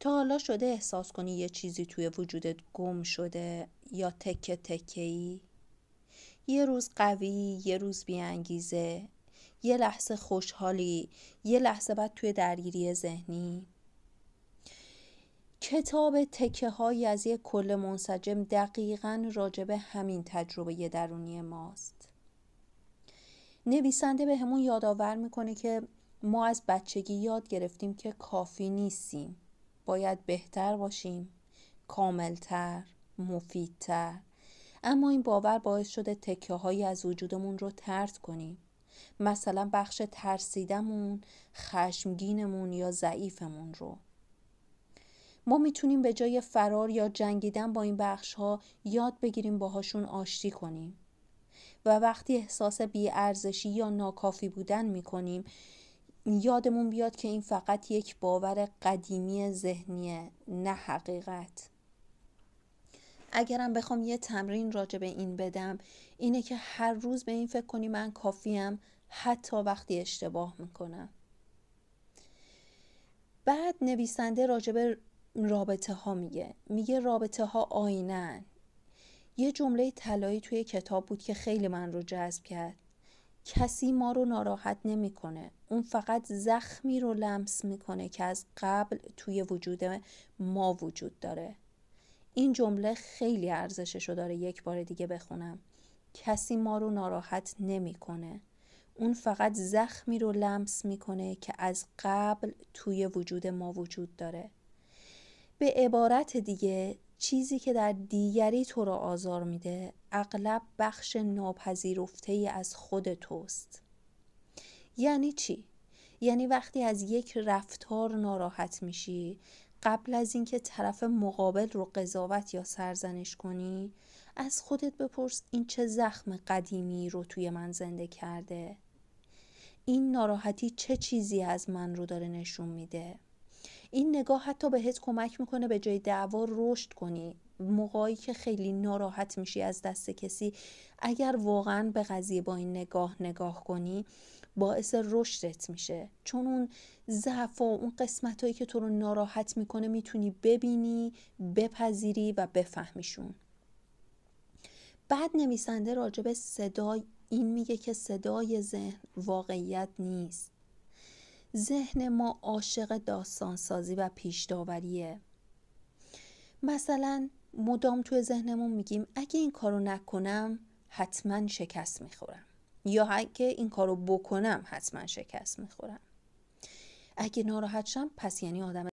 تا حالا شده احساس کنی یه چیزی توی وجودت گم شده یا تکه تکه‌ای؟ یه روز قوی، یه روز بی‌انگیزه، یه لحظه خوشحالی، یه لحظه بعد توی درگیری ذهنی. کتاب تکه هایی از یک کل منسجم دقیقاً راجب همین تجربه درونی ماست. نویسنده به همون یادآور میکنه که ما از بچگی یاد گرفتیم که کافی نیستیم. باید بهتر باشیم، کاملتر، مفیدتر. اما این باور باعث شده تکه هایی از وجودمون رو طرد کنیم. مثلا بخش ترسیدمون، خشمگینمون یا ضعیفمون رو. ما میتونیم به جای فرار یا جنگیدن با این بخش ها یاد بگیریم باهاشون آشتی کنیم. و وقتی احساس بی‌ارزشی یا ناکافی بودن میکنیم یادمون بیاد که این فقط یک باور قدیمی ذهنیه، نه حقیقت. اگرم بخوام یه تمرین راجع به این بدم اینه که هر روز به این فکر کنی من کافیم حتی وقتی اشتباه میکنم. بعد نویسنده راجع به رابطه ها میگه رابطه ها آینه‌ان. یه جمله طلایی توی کتاب بود که خیلی من رو جذب کرد. کسی ما رو ناراحت نمیکنه. اون فقط زخمی رو لمس میکنه که از قبل توی وجود ما وجود داره. این جمله خیلی ارزششو داره یک بار دیگه بخونم. کسی ما رو ناراحت نمیکنه. اون فقط زخمی رو لمس میکنه که از قبل توی وجود ما وجود داره. به عبارت دیگه چیزی که در دیگری تو را آزار میده اغلب بخش ناپذیرفته‌ای از خود توست. یعنی چی؟ یعنی وقتی از یک رفتار ناراحت میشی قبل از اینکه طرف مقابل رو قضاوت یا سرزنش کنی از خودت بپرس این چه زخم قدیمی رو توی من زنده کرده؟ این ناراحتی چه چیزی از من رو داره نشون میده؟ این نگاه حتی بهت کمک میکنه به جای دعوا رشد کنی. موقعی که خیلی ناراحت میشی از دست کسی اگر واقعا به قضیه با این نگاه کنی باعث رشدت میشه، چون اون ضعف و اون قسمتایی که تو رو ناراحت میکنه میتونی ببینی، بپذیری و بفهمیشون. بعد نویسنده راجع به صدای این میگه که صدای ذهن واقعیت نیست. ذهن ما عاشق داستانسازی و پیش داوریه. مثلا مدام توی ذهنمون میگیم اگه این کارو نکنم حتما شکست میخورم، یا اگه این کارو بکنم حتما شکست میخورم. اگه ناراحت شم پس یعنی آدم